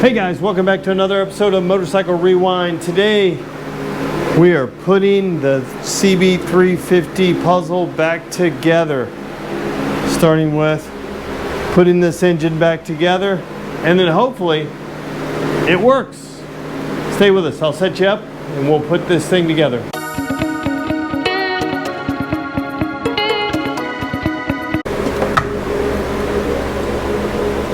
Hey guys, welcome back to another episode of Motorcycle Rewind. Today we are putting the CB350 puzzle back together. Starting with putting this engine back together, and then hopefully it works. Stay with us, I'll set you up and we'll put this thing together.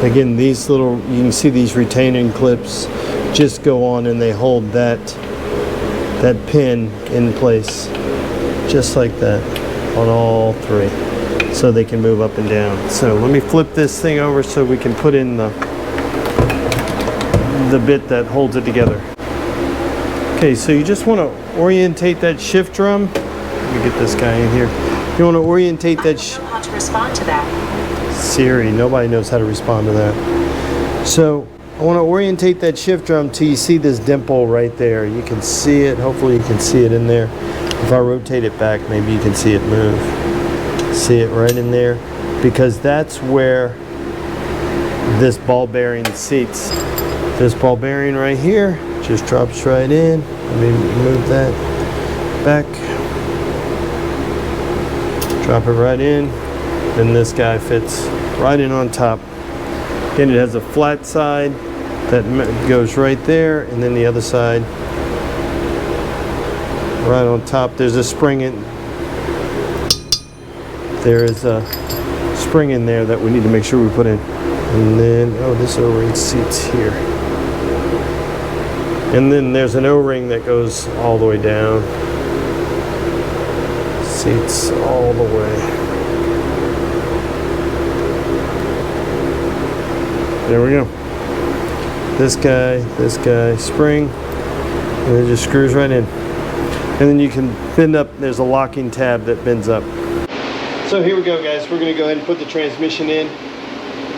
Again, these little, you can see these retaining clips just go on and they hold that pin in place just like that on all three, so they can move up and down. So let me flip this thing over so we can put in the bit that holds it together. Okay, so you just want to orientate that shift drum. Let me get this guy in here. You want to orientate that. I don't know how to respond to that. Siri, nobody knows how to respond to that. So I want to orientate that shift drum till you see this dimple right there. You can see it, hopefully you can see it in there. If I rotate it back, maybe you can see it move. See it right in there, because that's where this ball bearing seats. This ball bearing right here just drops right in. Let me move that back. Drop it right in. Then this guy fits right in on top. Again, it has a flat side that goes right there, and then the other side right on top. There's a spring in. There is a spring in there that we need to make sure we put in. And then, oh, this O-ring seats here. And then there's an O-ring that goes all the way down. Seats all the way. There we go. This guy, spring, and it just screws right in. And then you can bend up, there's a locking tab that bends up. So here we go, guys. We're gonna go ahead and put the transmission in.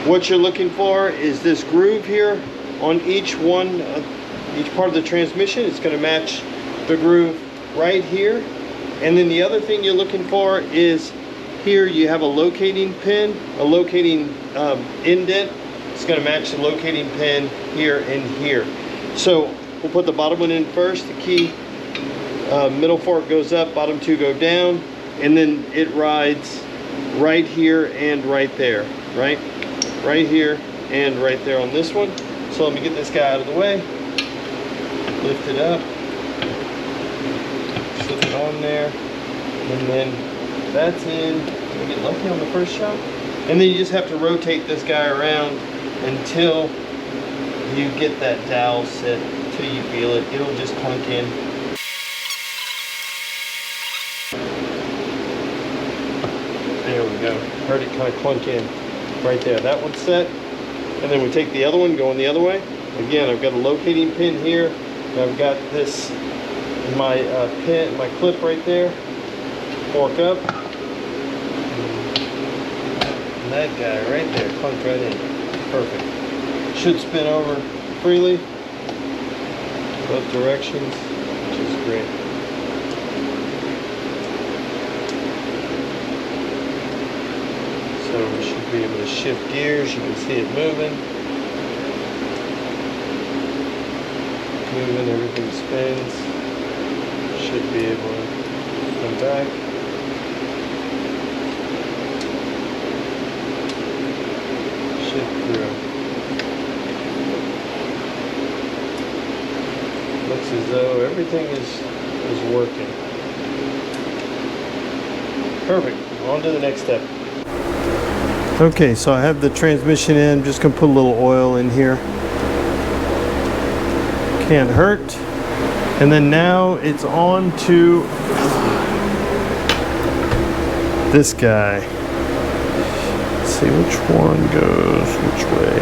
What you're looking for is this groove here on each part of the transmission. It's gonna match the groove right here. And then the other thing you're looking for is here you have a locating pin, a locating indent. It's going to match the locating pin here and here. So we'll put the bottom one in first. The key middle fork goes up, bottom two go down, and then it rides right here and right there, right here and right there on this one. So let me get this guy out of the way, lift it up, slip it on there, and then that's in. Did we get lucky on the first shot? And then you just have to rotate this guy around until you get that dowel set, until you feel it. It'll just clunk in. There we go. Heard it kind of clunk in right there. That one's set. And then we take the other one, going the other way. Again, I've got a locating pin here. I've got this, my pin, my clip right there. Fork up. And that guy right there, clunk right in. Perfect. Should spin over freely, both directions, which is great. So we should be able to shift gears. You can see it moving. Moving, everything spins. Should be able to come back. Through. Looks as though everything is working. Perfect. On to the next step. Okay, so I have the transmission in. I'm just gonna put a little oil in here. Can't hurt. And then now it's on to this guy. See which one goes which way.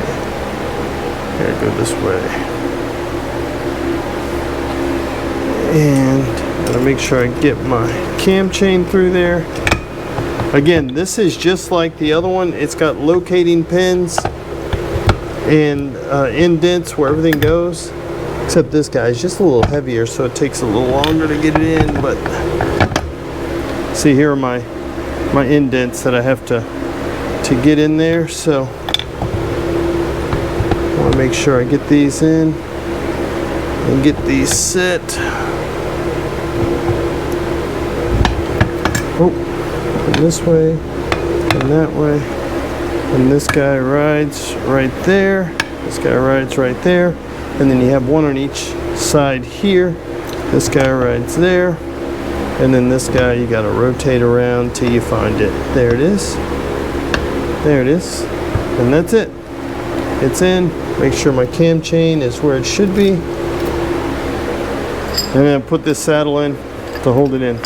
Here, go this way. And gotta make sure I get my cam chain through there. Again, this is just like the other one. It's got locating pins and indents where everything goes. Except this guy is just a little heavier, so it takes a little longer to get it in. But see, here are my indents that I have to get in there. So want to make sure I get these in and get these set. Oh, and this way and that way. And this guy rides right there. This guy rides right there. And then you have one on each side here. This guy rides there. And then this guy, you got to rotate around till you find it. There it is. There it is. And that's it. It's in. Make sure my cam chain is where it should be. And then put this saddle in to hold it in.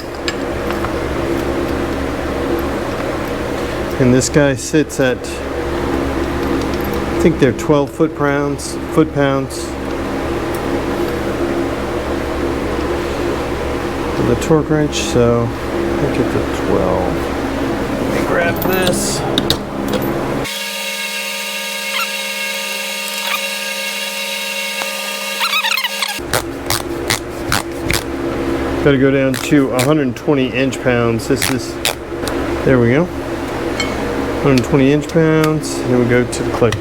And this guy sits at, I think they're 12 foot-pounds. The torque wrench, so I think it's a 12. Let me grab this. Got to go down to 120 inch-pounds. This is, there we go. 120 inch-pounds. Then we go to the click.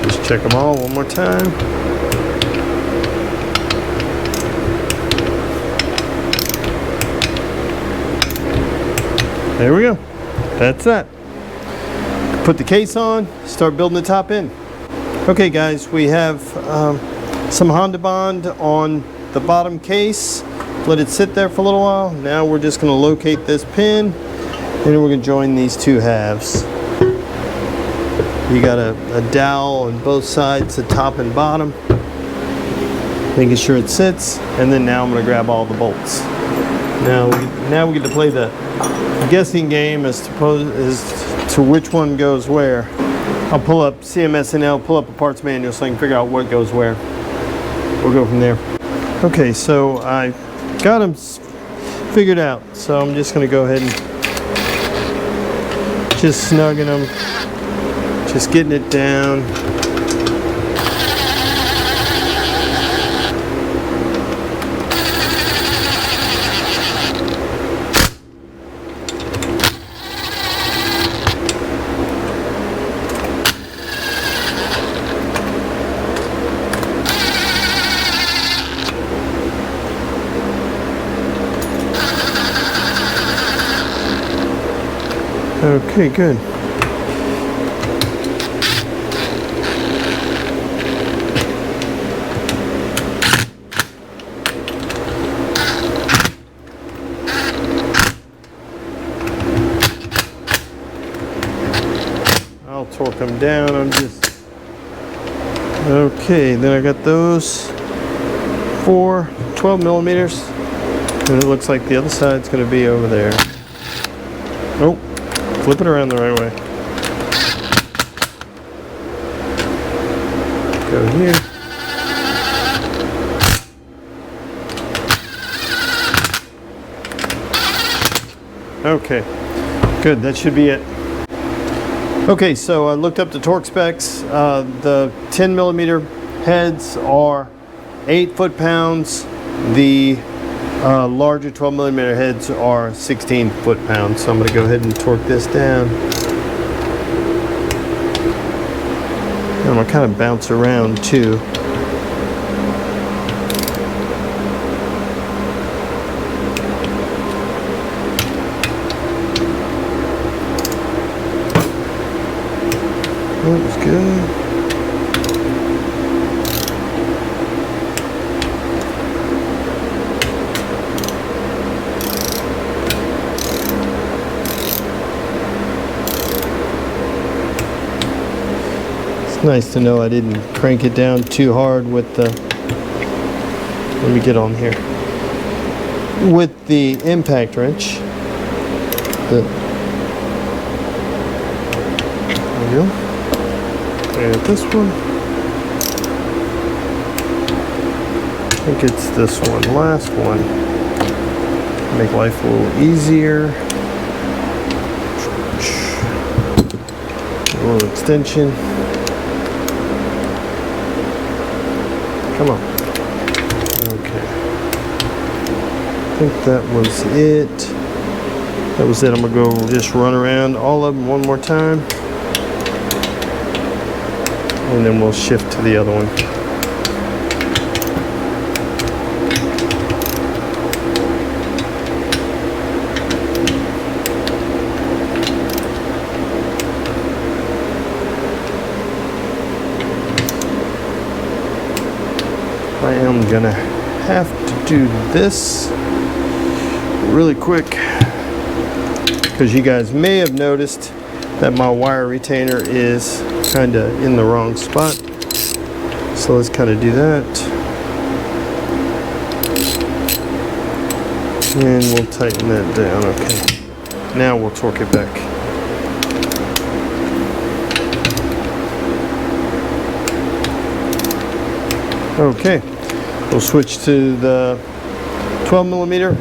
Just check them all one more time. There we go. That's that. Put the case on, start building the top end. Okay guys, we have some Honda Bond on the bottom case. Let it sit there for a little while. Now we're just going to locate this pin and then we're going to join these two halves. You got a dowel on both sides, the top and bottom. Making sure it sits, and then now I'm going to grab all the bolts. Now we get to play the guessing game as to which one goes where. I'll pull up CMSNL, pull up a parts manual so I can figure out what goes where. We'll go from there. Okay, so I got them figured out. So I'm just going to go ahead and just snugging them, just getting it down. Okay, good. I'll torque them down. I'm just... Okay, then I got those 4 12 millimeters. And it looks like the other side's going to be over there. Oh. Flip it around the right way. Go here. Okay, good, that should be it. Okay, so I looked up the torque specs. The 10 millimeter heads are 8 foot-pounds. The larger 12 millimeter heads are 16 foot-pounds. So I'm going to go ahead and torque this down. And I'm going to kind of bounce around too. That was good. It's nice to know I didn't crank it down too hard with the, let me get on here, with the impact wrench. There we go. And this one. I think it's this one, last one. Make life a little easier. A little extension. Come on. think that was it. That was it. I'm gonna go just run around all of them one more time, and then we'll shift to the other one. I am gonna have to do this really quick because you guys may have noticed that my wire retainer is kind of in the wrong spot. So let's kind of do that. And we'll tighten that down. Okay. Now we'll torque it back. Okay. We'll switch to the 12 millimeter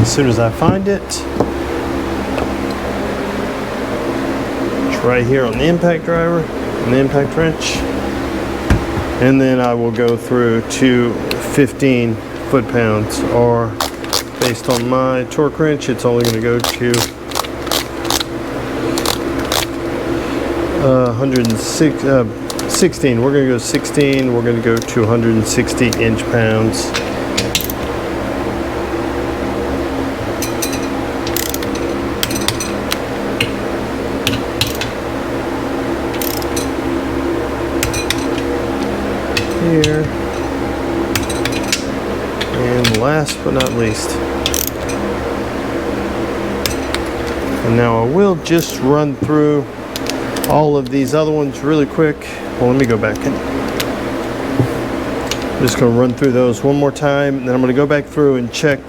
as soon as I find it. It's right here on the impact driver and the impact wrench. And then I will go through to 15 foot-pounds, or based on my torque wrench, it's only going to go to 16. We're going to go 16. We're going to go to 160 inch-pounds. Here. And last but not least. And now I will just run through all of these other ones really quick. Well, let me go back. I'm just going to run through those one more time, and then I'm going to go back through and check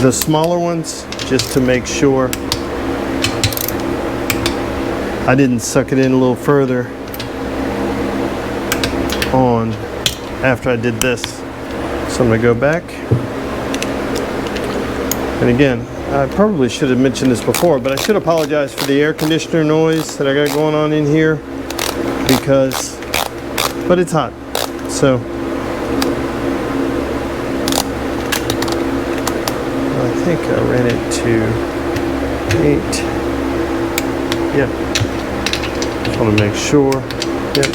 the smaller ones just to make sure I didn't suck it in a little further on after I did this. So I'm going to go back. And again, I probably should have mentioned this before, but I should apologize for the air conditioner noise that I got going on in here, but it's hot. So I think I ran it to 8. Yep. Just want to make sure. Yep.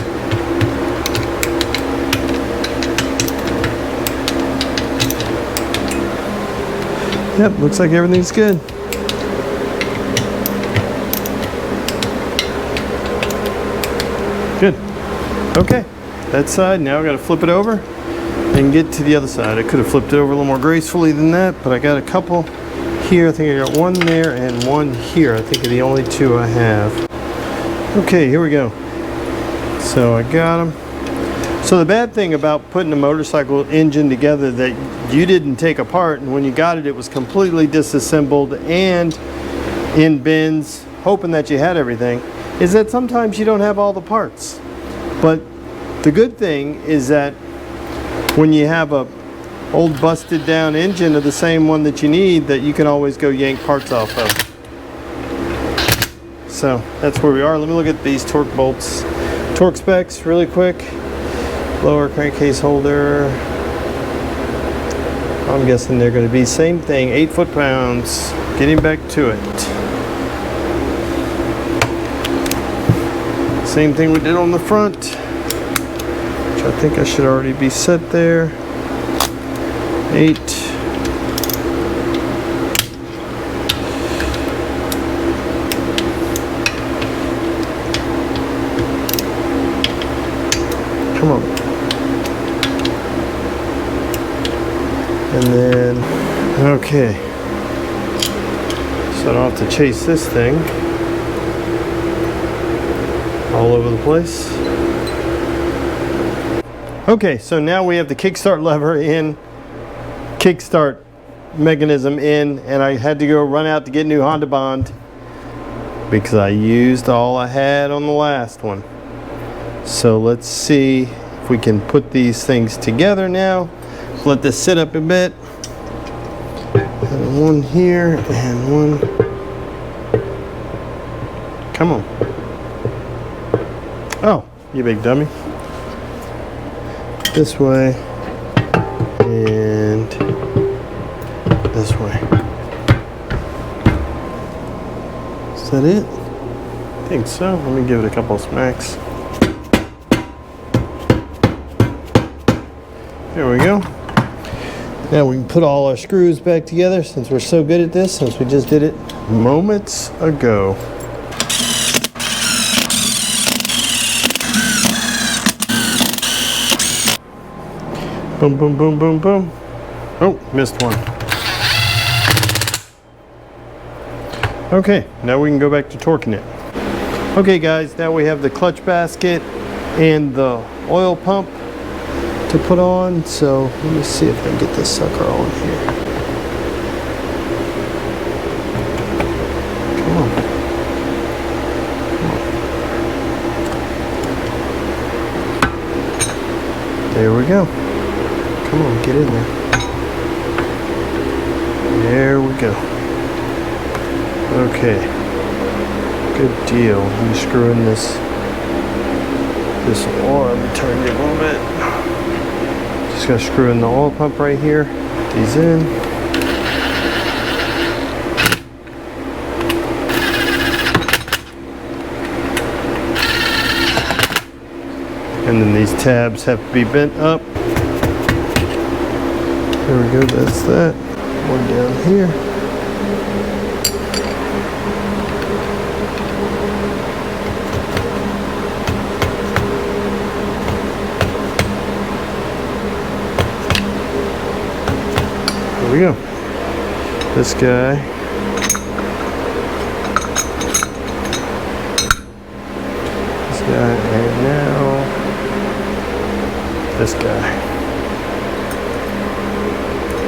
Yep, looks like everything's good. Good. Okay, that side. Now I got to flip it over and get to the other side. I could have flipped it over a little more gracefully than that, but I got a couple here. I think I got one there and one here. I think are the only two I have. Okay, here we go. So I got them. So the bad thing about putting a motorcycle engine together that you didn't take apart, and when you got it, it was completely disassembled and in bins, hoping that you had everything, is that sometimes you don't have all the parts. But the good thing is that when you have a old busted down engine of the same one that you need, that you can always go yank parts off of. So that's where we are. Let me look at these torque bolts. Torque specs really quick. Lower crankcase holder. I'm guessing they're going to be same thing, 8 foot-pounds. Getting back to it. Same thing we did on the front, which I think I should already be set there. 8. Come on. And then, okay. So I don't have to chase this thing all over the place. Okay, so now we have the kickstart lever in, kickstart mechanism in, and I had to go run out to get new Honda Bond because I used all I had on the last one. So let's see if we can put these things together now. Let this sit up a bit. And one here and one. Come on. Oh, you big dummy. This way. And Is that it? I think so. Let me give it a couple of smacks. There we go. Now we can put all our screws back together since we're so good at this, since we just did it moments ago. Boom, boom, boom, boom, boom. Oh, missed one. Okay, now we can go back to torquing it. Okay guys, now we have the clutch basket and the oil pump to put on. So let me see if I can get this sucker on here. Come on. There we go. Come on, get in there. There we go. Okay. Good deal. Let me screw in this oil. Let me turn you a little bit. Just gotta screw in the oil pump right here. Put these in. And then these tabs have to be bent up. There we go, that's that. One down here. There we go. This guy. This guy, and now this guy.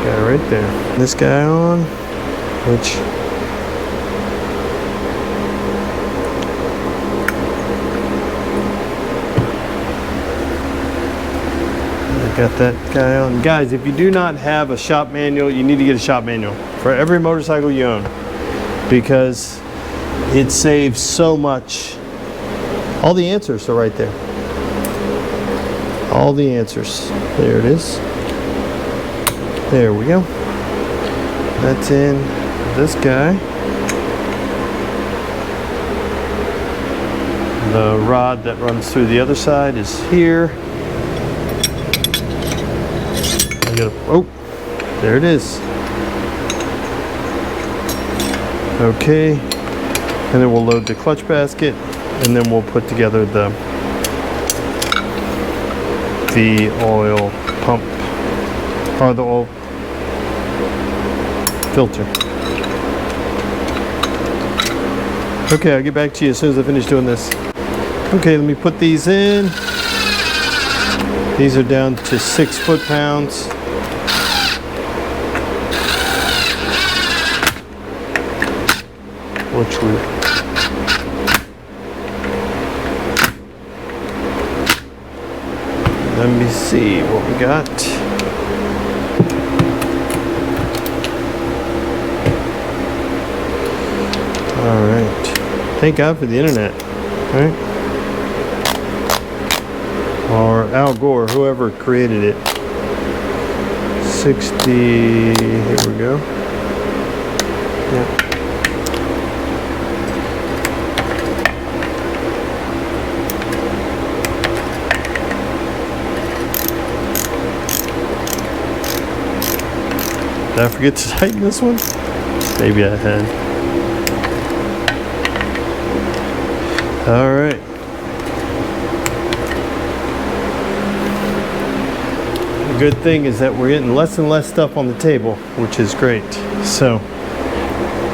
Guy right there. This guy on, which got that guy on. Guys, if you do not have a shop manual, you need to get a shop manual for every motorcycle you own, because it saves so much. All the answers are right there. All the answers. There it is. There we go. That's in this guy. The rod that runs through the other side is here. Oh, there it is. Okay, and then we'll load the clutch basket, and then we'll put together the oil pump, or the oil filter. Okay, I'll get back to you as soon as I finish doing this. Okay, let me put these in. These are down to 6 foot-pounds. Which we let me see what we got. All right. Thank God for the internet, right? Or Al Gore, whoever created it. 60. Here we go. Yeah. Did I forget to tighten this one? Maybe I had. All right. The good thing is that we're getting less and less stuff on the table, which is great. So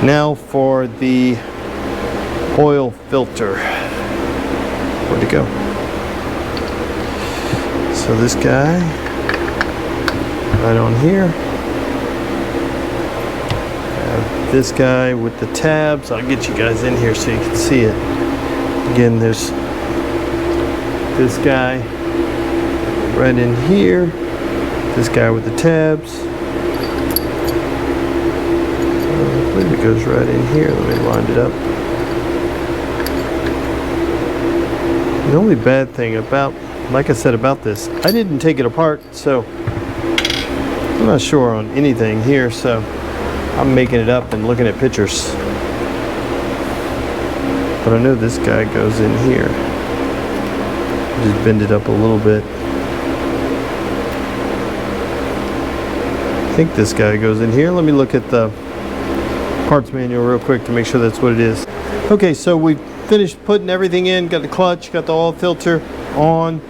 now for the oil filter. Where'd it go? So this guy, right on here. This guy with the tabs. I'll get you guys in here so you can see it. Again, there's this guy right in here. This guy with the tabs. I believe it goes right in here. Let me line it up. The only bad thing about, like I said about this, I didn't take it apart, so I'm not sure on anything here, so I'm making it up and looking at pictures. But I know this guy goes in here. Just bend it up a little bit. I think this guy goes in here. Let me look at the parts manual real quick to make sure that's what it is. Okay, so we finished putting everything in, got the clutch, got the oil filter on.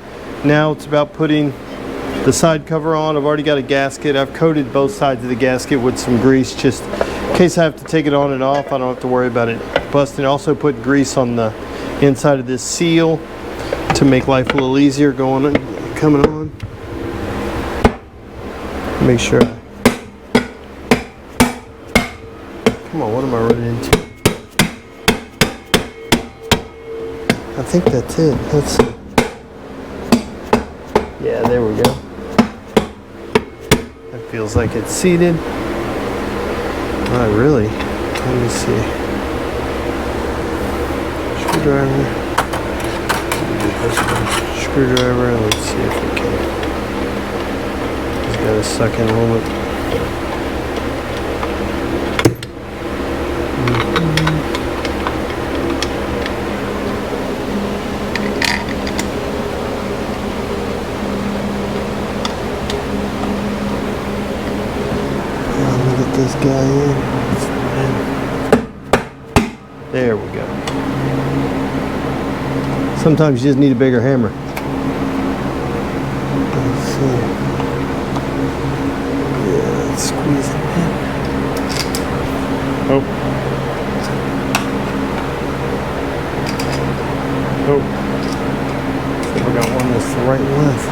Now it's about putting the side cover on. I've already got a gasket. I've coated both sides of the gasket with some grease just in case I have to take it on and off. I don't have to worry about it busting. Also put grease on the inside of this seal to make life a little easier going and coming on. Make sure come on, what am I running into? I think that's it. Let's see. Yeah, there we go. That feels like it's seated. Not really. Let me see. Screwdriver. Screwdriver. Let's see if we can. Just gotta suck in a little bit. This guy in. There we go. Sometimes you just need a bigger hammer. Let's see. Yeah, let's squeeze it in. Oh. Oh. I got one that's the right length.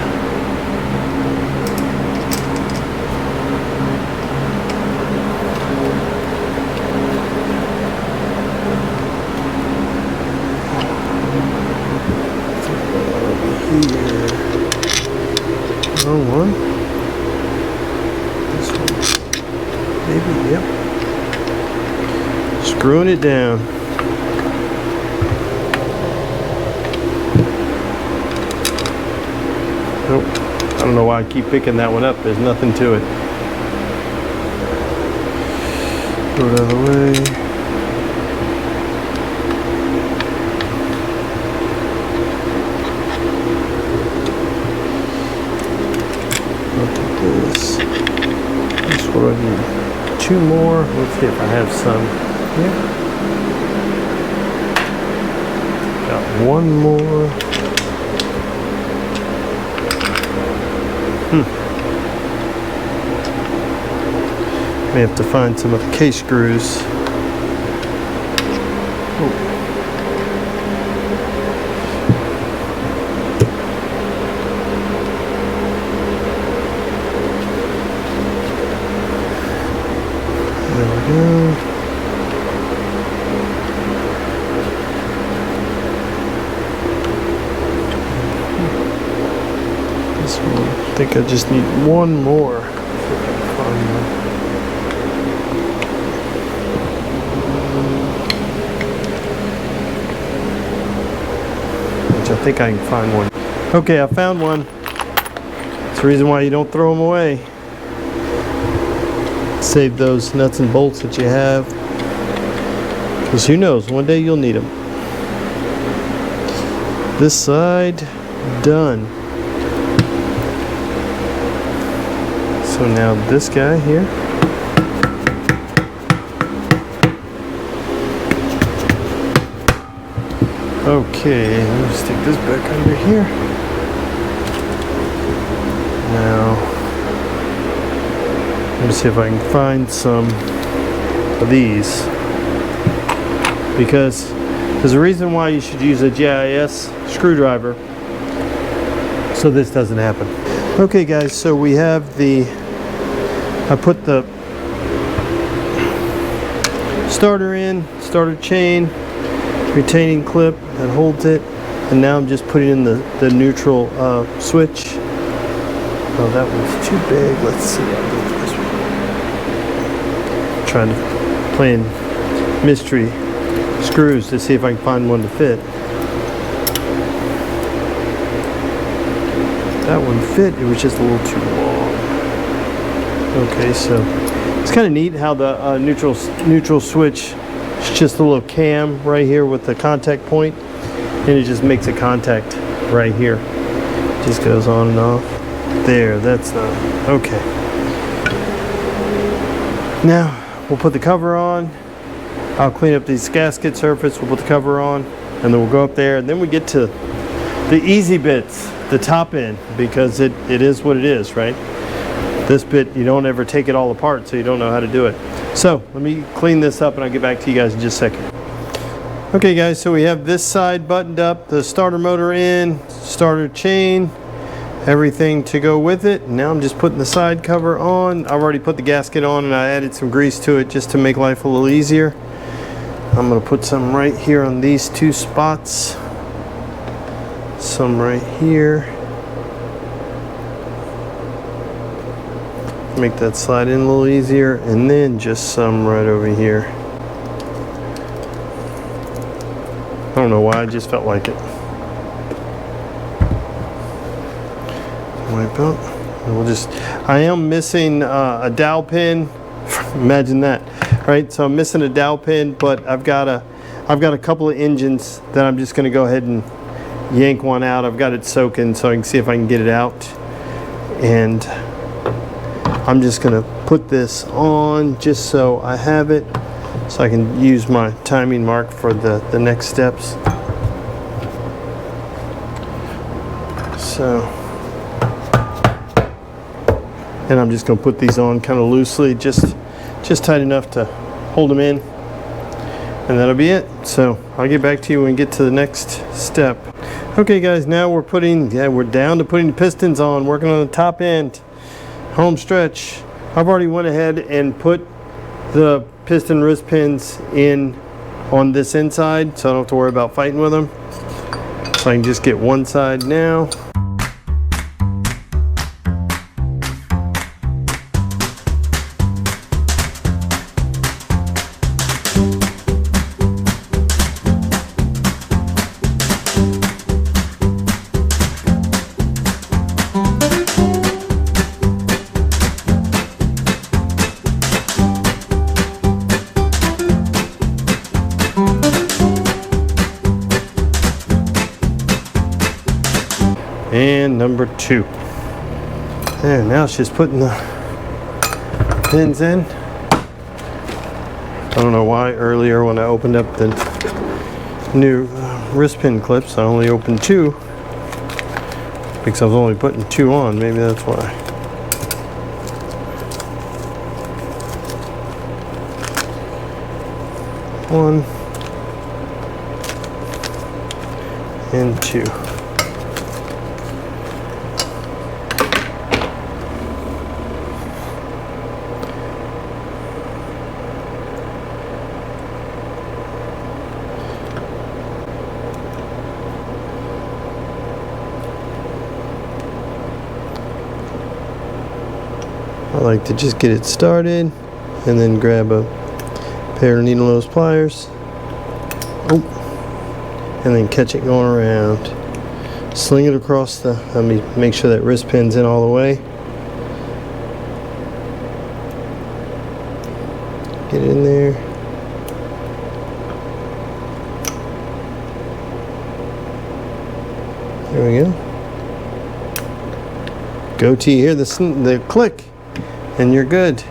Wrong one. This one. Maybe, yep. Screwing it down. Nope. I don't know why I keep picking that one up. There's nothing to it. Throw it out of the way. That's what I need. Two more. Let's see if I have some here. Got one more. May have to find some of the case screws. There we go. This one, I think I just need one more. Which I think I can find one. Okay, I found one. That's the reason why you don't throw them away. Save those nuts and bolts that you have, because who knows, one day you'll need them. This side done. So now this guy here. Okay, let me stick this back under here. Now let me see if I can find some of these, because there's a reason why you should use a GIS screwdriver so this doesn't happen. Okay guys, so we have I put the starter in, starter chain, retaining clip that holds it, and now I'm just putting in the neutral switch. Oh, that one's too big. Let's see. I'll do this one. Trying to playing mystery screws to see if I can find one to fit. That one fit. It was just a little too long. Okay, so it's kind of neat how the neutral switch It's just a little cam right here with the contact point, and it just makes a contact right here. Just goes on and off. There, that's not okay. Now we'll put the cover on. I'll clean up these gasket surface. We'll put the cover on, and then we'll go up there, and then we get to the easy bits, the top end, because it is what it is, right? This bit, you don't ever take it all apart, so you don't know how to do it. So let me clean this up and I'll get back to you guys in just a second. Okay guys, so we have this side buttoned up, the starter motor in, starter chain, everything to go with it. Now I'm just putting the side cover on. I've already put the gasket on and I added some grease to it just to make life a little easier. I'm gonna put some right here on these two spots. Some right here. Make that slide in a little easier, and then just some right over here. I don't know why, I just felt like it. Wipe out. And we'll just, I am missing a dowel pin. Imagine that, right? So I'm missing a dowel pin, but I've got a couple of engines that I'm just gonna go ahead and yank one out. I've got it soaking so I can see if I can get it out. And I'm just gonna put this on just so I have it, so I can use my timing mark for the next steps. So, and I'm just gonna put these on kind of loosely, just tight enough to hold them in, and that'll be it. So I'll get back to you when we get to the next step. Okay guys, now we're down to putting the pistons on, working on the top end. Home stretch. I've already went ahead and put the piston wrist pins in on this inside, so I don't have to worry about fighting with them. So I can just get one side now. And number 2. And now it's just putting the pins in. I don't know why earlier when I opened up the new wrist pin clips, I only opened 2 because I was only putting 2 on. Maybe that's why. One and 2. I like to just get it started and then grab a pair of needle nose pliers. Oh, and then catch it going around. Sling it across the, let me make sure that wrist pin's in all the way. Get it in there. There we go. Go to hear the click, and you're good.